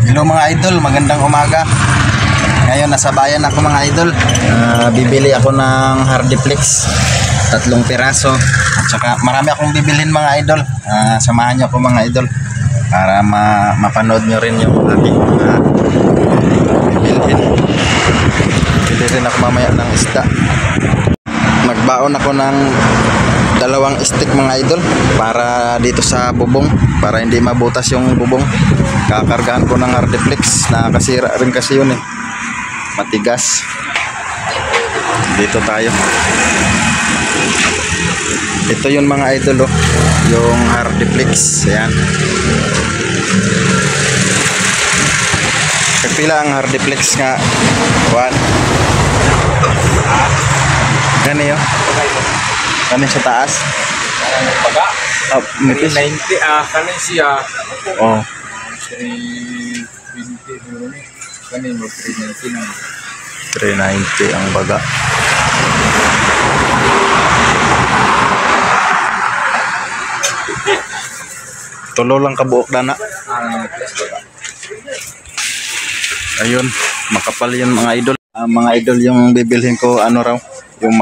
Hello mga idol, magandang umaga. Ngayon nasa bayan ako mga idol. Bibili ako ng Hardiplex, 3 piraso. At saka marami akong bibilhin mga idol. Samahan niyo ako mga idol para mapanood nyo rin yung aking bibilhin. Bili rin ako mamaya ng isda. Nagbaon ako ng 2 stick mga idol para dito sa bubong, para hindi mabutas yung bubong. Kakargahan ko ng Hardiplex, nakakasira rin kasi yun matigas. Dito tayo. Ito yun mga idol yung Hardiplex. Ayan. Pagpila ang Hardiplex nga 1 gani yun. Kami sa taas. Paga? Nipis. 90 kanin siya. Oh. 320 dulu nih. Kanin mo 390 na. 390 ang baga. Tulo lang kabuok dana. Ayun, makapal yun mga idol. Mga idol yung bibilhin ko, ano raw, yung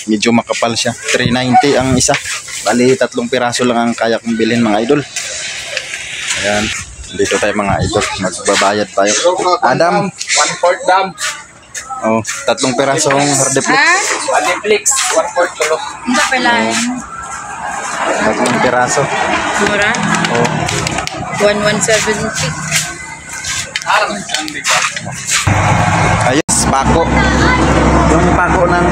medyo makapal siya. 390 ang isa. Bali 3 piraso lang ang kaya kong bilhin mga idol. Ayan, dito tayo mga idol. Magbabayad tayo. Adam, 1/4 dam. oh, 3 pirasong Hardiplex. Hardiplex 1/4 tulo. Hindi pala. 3 piraso. Mura? Oh. 1170. Ayos, pako. Yung pako ng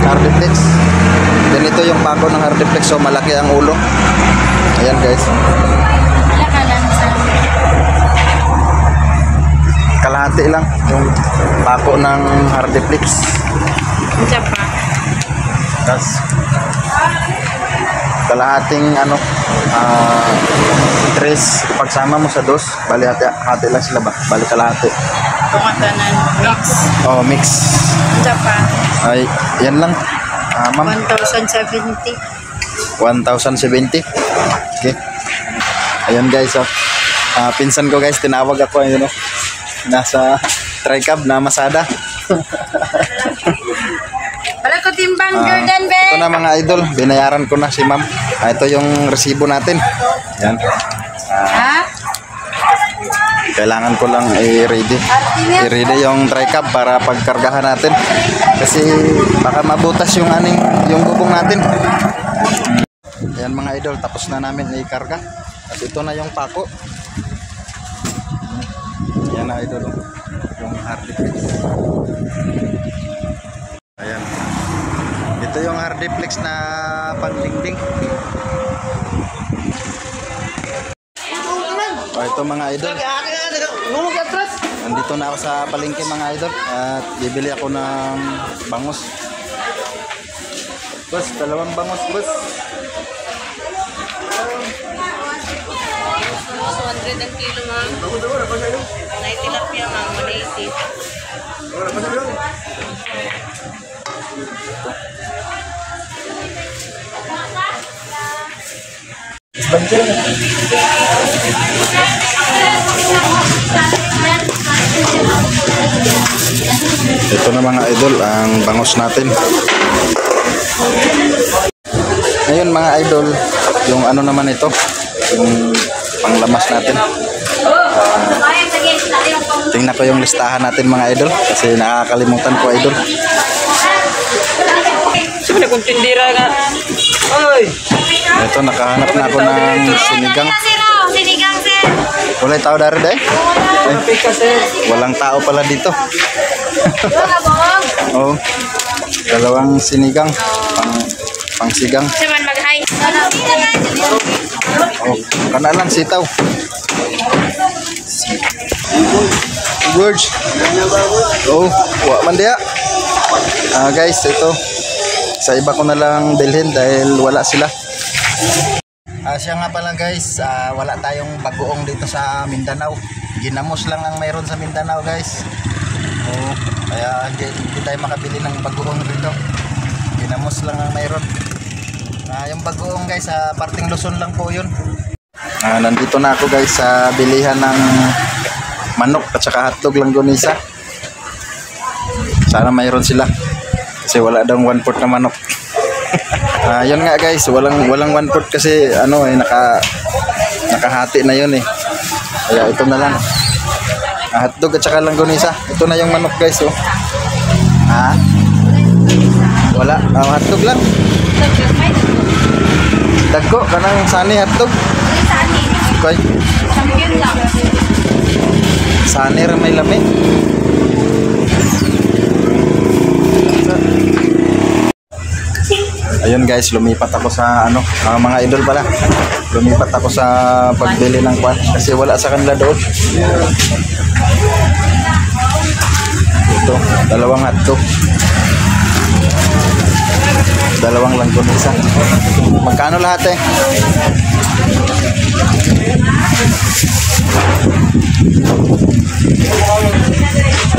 Hardiplex. Ganito yung pako ng Hardiplex. So malaki ang ulo. Ayan guys. Wala ka lang sa... Kalahati lang yung pako ng Hardiplex. Hindi pa. Tapos kalahating ano, 3 pagsama mo sa 2, bali hati lang sila ba? Bali kalahati. Pangatanan mix. Oh, mix. Hindi pa. Ay, yan lang. Ma'am, 1,070. 1,070. Okay. Ayun guys, pinsan ko guys, tinawag ako ayun, nasa Tricab na Masada. Wala ko timbang Jordan, be. Ito na mga idol, binayaran ko na si ma'am. Ito yung resibo natin. Yan. Ha? Kailangan ko lang i-ready yung Tricab para pagkargahan natin. Kasi baka mabutas yung bubong natin. Yan mga idol, tapos na namin i-karga. At ito na yung pako. Yan na idol, yung Hardiplex. Ayan. Ito yung Hardiplex na pangdingding. Oh, ito mga idol. Nandito na ako sa palengke mga idol at bibili ako ng bangus. Boss, 2 bangus, boss. 200 ang kilo, ma'am. 90 lang piya, ma'am. 180. Ito na mga idol ang bangus natin. Ngayon mga idol, yung ano naman ito, yung panglamas natin. Tingnan ko yung listahan natin mga idol kasi nakakalimutan ko idol. Sino kung tindira nga? Oy. Ito, nakahanap na ako ng sinigang. Sinigang, sir. Wala tao dari day? Walang tao pala dito. Oh, 2 sinigang, pangsigang. Saman mag-hi. Oh, kana lang sitaw. Words. Oh, wa man dia. Guys, ito sa iba ko na lang bilhin dahil wala sila. Siya nga pala guys, wala tayong bagoong dito sa Mindanao. Ginamos lang ang mayroon sa Mindanao guys. Oh, kaya hindi tayo makabili ng bagoong dito. Ginamos lang ang mayroon. Yung bagoong guys, sa parting Luzon lang po yun. Nandito na ako guys sa bilihan ng manok at saka hotdog langgonisa. Sana mayroon sila kasi wala daw 1/4 na manok. Yun nga guys, walang 1/4 kasi nakahati na yun eh. Kaya ito na lang. Hotdog at saka langgonisa. Ito na yung manok guys oh. Wala, hotdog lang. Dagko kanang sani hotdog. Okay. Sani ra may lami. Ayun guys, lumipat ako sa mga idol pala. Lumipat ako sa pagbili ng kwan kasi wala sa kanila doon. Ito, dalawang hotdog. Dalawang langgonisa. Magkano lahat eh?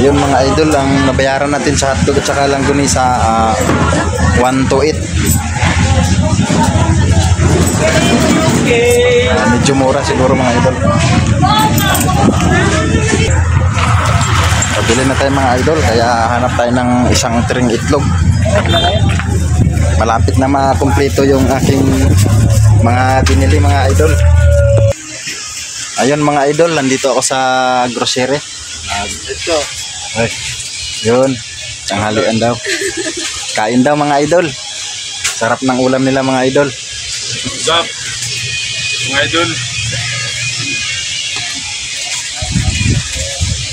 Ayun mga idol, ang nabayaran natin sa hotdog at saka langgonisa 128. Medyo mura siguro mga idol. Pabili na tayo mga idol, kaya hanap tayo ng isang tring itlog. Malapit na makumpleto yung aking mga binili mga idol. Ayun mga idol, nandito ako sa grocery. Ito. Ay, yun, tanghalian daw. Kain daw mga idol. Sarap ng ulam nila mga idol. Sarap mga idol.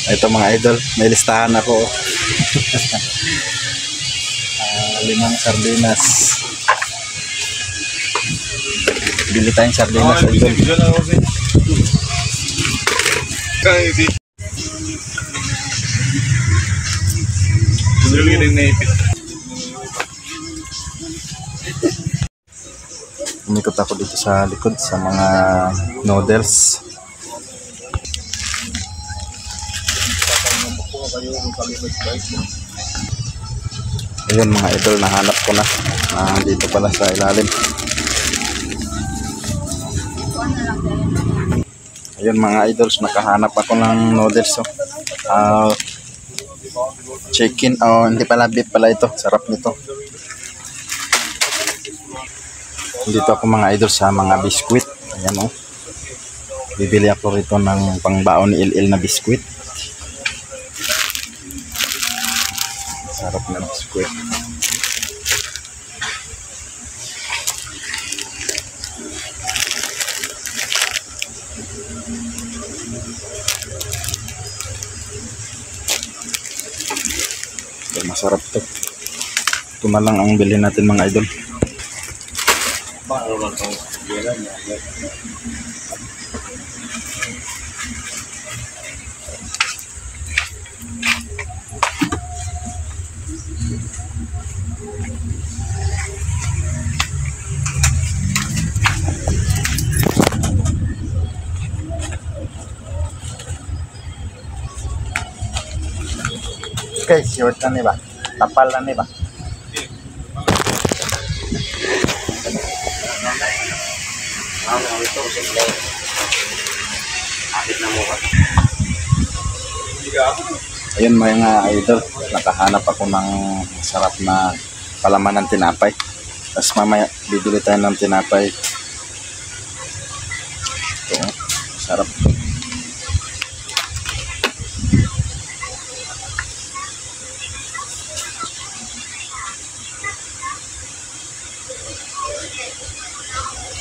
Ito mga idol, may listahan ako. 5 sardinas. Bili tayong sardinas idol. Umikot ako dito sa likod sa mga noodles. Ayun mga idol, nahanap ko na. Dito pala sa ilalim. Ayun mga idols, nakahanap ako ng noodles. Chicken, hindi pala, beef pala ito. Sarap nito. Dito ako mga idol sa mga biskwit. Ayan bibili ako rito ng pangbaon ni Il na biskwit. Sarap na biskwit. Ito, masarap to. Ito na lang ang bilhin natin mga idol. Okay, short na ni ba? Tapal na ni ba? Ayun mga idol, nakahanap ako ng sarap na palaman ng tinapay. Tapos mamaya bibili tayo ng tinapay. Ito, sarap.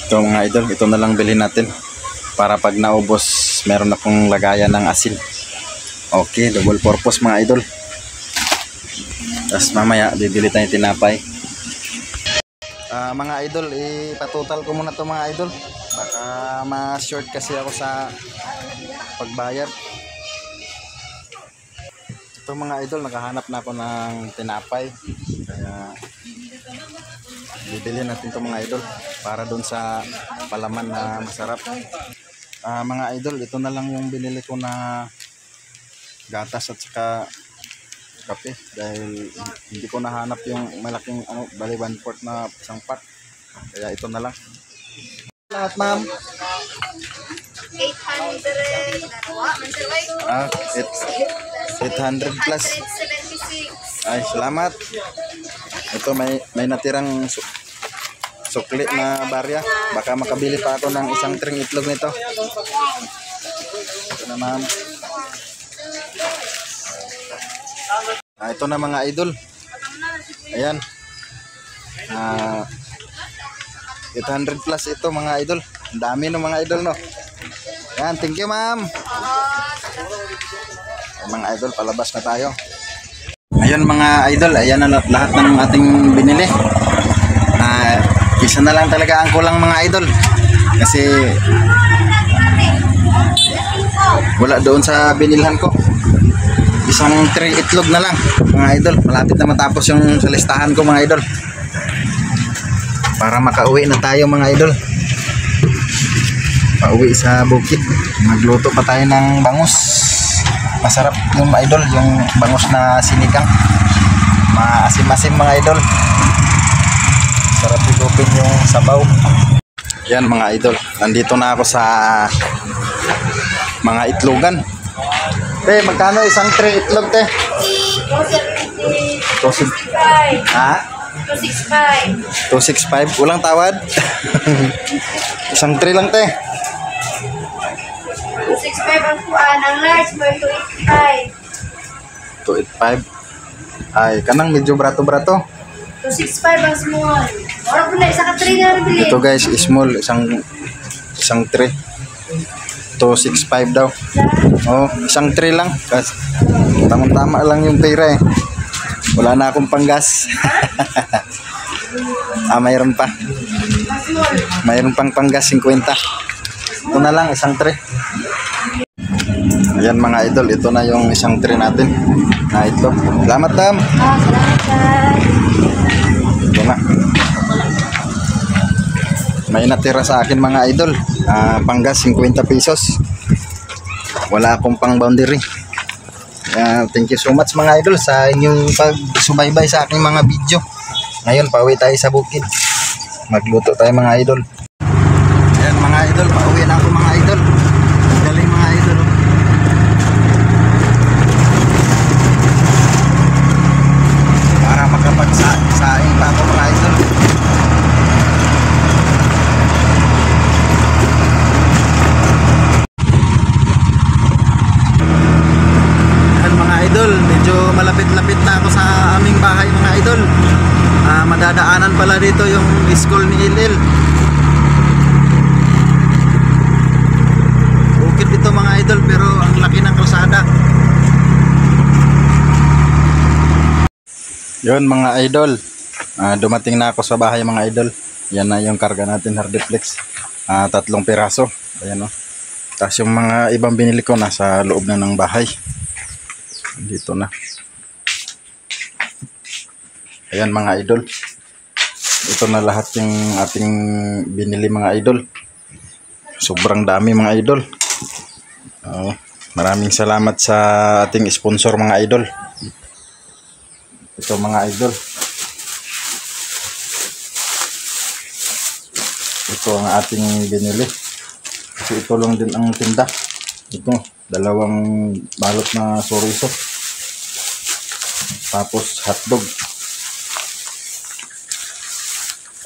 Ito mga idol, ito na lang bilhin natin para pag naubos meron akong lagayan ng asin. Okay, double purpose mga idol. Tapos mamaya bibili tayong tinapay. Mga idol, ipatotal ko muna to mga idol. Baka ma-short kasi ako sa pagbayad. Ito mga idol, nakahanap na ako ng tinapay. Kaya bibili natin ito mga idol para doon sa palaman na masarap. Mga idol, ito na lang yung binili ko na gatas at saka kape dahil hindi ko nahanap yung malaking bali 1/4 na isang pot. Kaya ito na lang. Lahat, ma'am. 800. Ah, 800 plus. 876. Ay, salamat. Ito may natirang sukli na barya. Baka makabili pa ako ng isang tring itlog nito. Ito na, ma'am. Ito na mga idol. Ayan. 800 plus ito mga idol. Ang dami ng mga idol, no? Ayan, thank you, ma'am. Mga idol, palabas na tayo. Ayun mga idol, ayan na lahat ng ating binili. Isa na lang talaga ang kulang mga idol. Kasi wala doon sa binilhan ko. Isang tray itlog na lang mga idol. Malapit na matapos yung sa listahan ko mga idol. Para makauwi na tayo mga idol. Pauwi sa bukid. Magluto pa tayo ng bangus. Masarap yung mga idol, yung bangus na sinigang. Maasim-asim mga idol. Sarap higupin yung sabaw. Yan mga idol, nandito na ako sa mga itlogan. Te, magkano isang tray itlog, te? 265. Ha? 265. 265, walang tawad. Isang tray lang, te. 265 ang kuan. Ang large mo 285. 285. Ay, kanang medyo brato-brato. 265 ang small. Ora po na isa ka 3 na rin. Ito guys, small, isang tray. 265 daw. Oh, isang tray lang. Kasi tamang-tama lang yung pera eh. Wala na akong panggas. Mayroon pa. Mayroon pang panggas 50. Ito na lang, isang tray. Ayan mga idol, ito na yung isang tray natin. Ito. Salamat, Dam. Salamat. Ito na. May natira sa akin mga idol. Panggas 50 pesos. Wala akong pang boundary. Thank you so much mga idol sa inyong pagsubaybay sa aking mga video. Ngayon, pauwi tayo sa bukid. Magluto tayo mga idol. Ayan mga idol, pauwi na ako mga idol. Galing mga idol. Para makapagsaing pa ako mga idol. Ayan mga idol, medyo malapit-lapit na ako sa aming bahay mga idol. Madadaanan pala dito yung school ni Ilil. Bukid dito mga idol, pero ang laki ng kalsada. Yun mga idol, dumating na ako sa bahay mga idol. Yan na yung karga natin, Hardiflex. 3 piraso. Ayan o. Tapos yung mga ibang binili ko nasa loob na ng bahay. Dito na. Ayan mga idol. Ito na lahat yung ating binili mga idol. Sobrang dami mga idol. Maraming salamat sa ating sponsor mga idol. Ito mga idol. Ito ang ating binili. Kasi ito lang din ang tinda. Ito, 2 balot na chorizo. Tapos hotdog.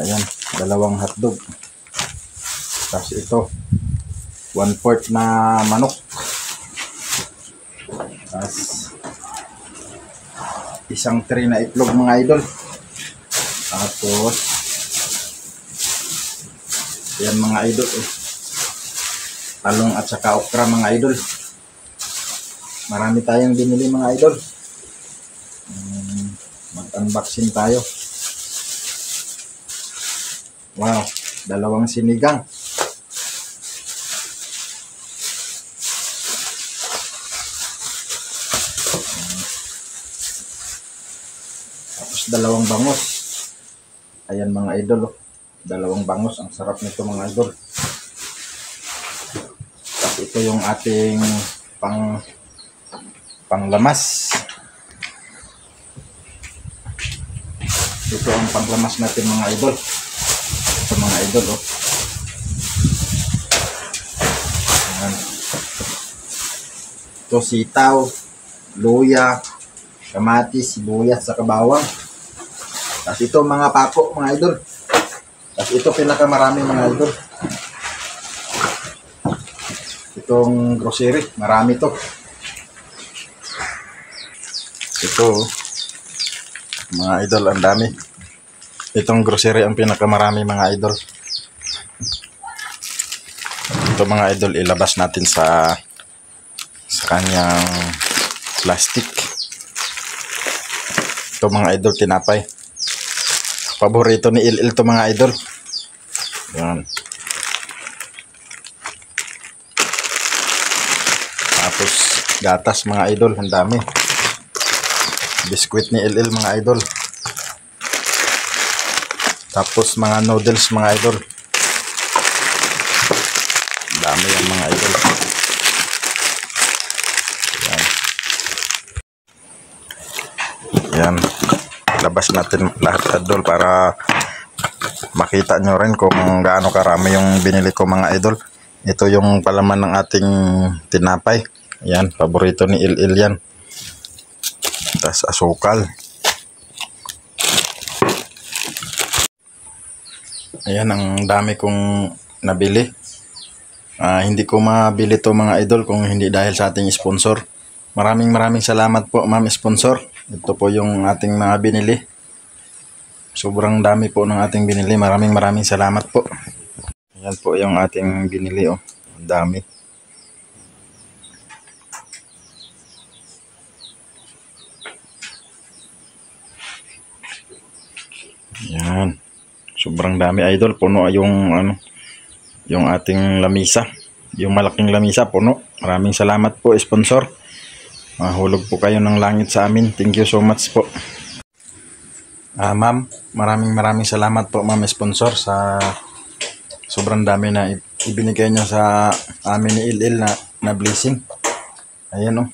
Ayan, 2 hotdog. Tapos ito, 1/4 na manok. Tapos isang tray na itlog mga idol. Tapos yan mga idol talong at saka okra mga idol. Marami tayong binili mga idol. Mag-unboxing tayo. Wow, 2 sinigang. Tapos 2 bangus. Ayan mga idol, 2 bangus. Ang sarap nito mga idol. Tapos ito yung ating panglamas. Ito ang panglamas natin mga idol. Ito mga idol Ito sitaw, luya, kamatis, sibuyas, sa bawang. Tapos ito mga pako mga idol. Tapos ito pinakamarami mga idol. Itong grocery, marami to. Ito mga idol, ang dami. Itong grocery ang pinakamarami mga idol. Ito mga idol, ilabas natin sa kanyang plastic. Ito mga idol, tinapay. Paborito ni Il to mga idol. Yan. Tapos gatas mga idol, ang dami. Biskuit ni Il mga idol. Tapos mga noodles mga idol. Dami yan mga idol. Yan. Yan. Labas natin lahat idol para makita nyo rin kung gaano karami yung binili ko mga idol. Ito yung palaman ng ating tinapay. Yan, paborito ni Il yan. Tapos asukal. Ayan, ang dami kong nabili. Hindi ko mabili to mga idol kung hindi dahil sa ating sponsor. Maraming salamat po ma'am sponsor. Ito po yung ating mga binili. Sobrang dami po ng ating binili. Maraming salamat po. Ayan po yung ating binili. Oh. Ang dami. Ayan. Sobrang dami idol. Puno yung yung ating lamisa. Yung malaking lamisa puno. Maraming salamat po sponsor. Mahulog po kayo ng langit sa amin. Thank you so much po. Ma'am, maraming salamat po ma'am sponsor sa sobrang dami na ibinigay niyo sa amin ni Il na blessing. Ayan oh.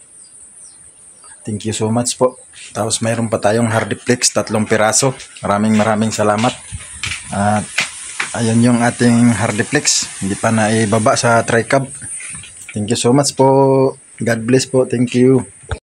Thank you so much po. Tapos mayroon pa tayong Hardiplex, 3 piraso. Maraming salamat. At ayun yung ating Hardiplex. Hindi pa na ibaba sa TriCab. Thank you so much po. God bless po. Thank you.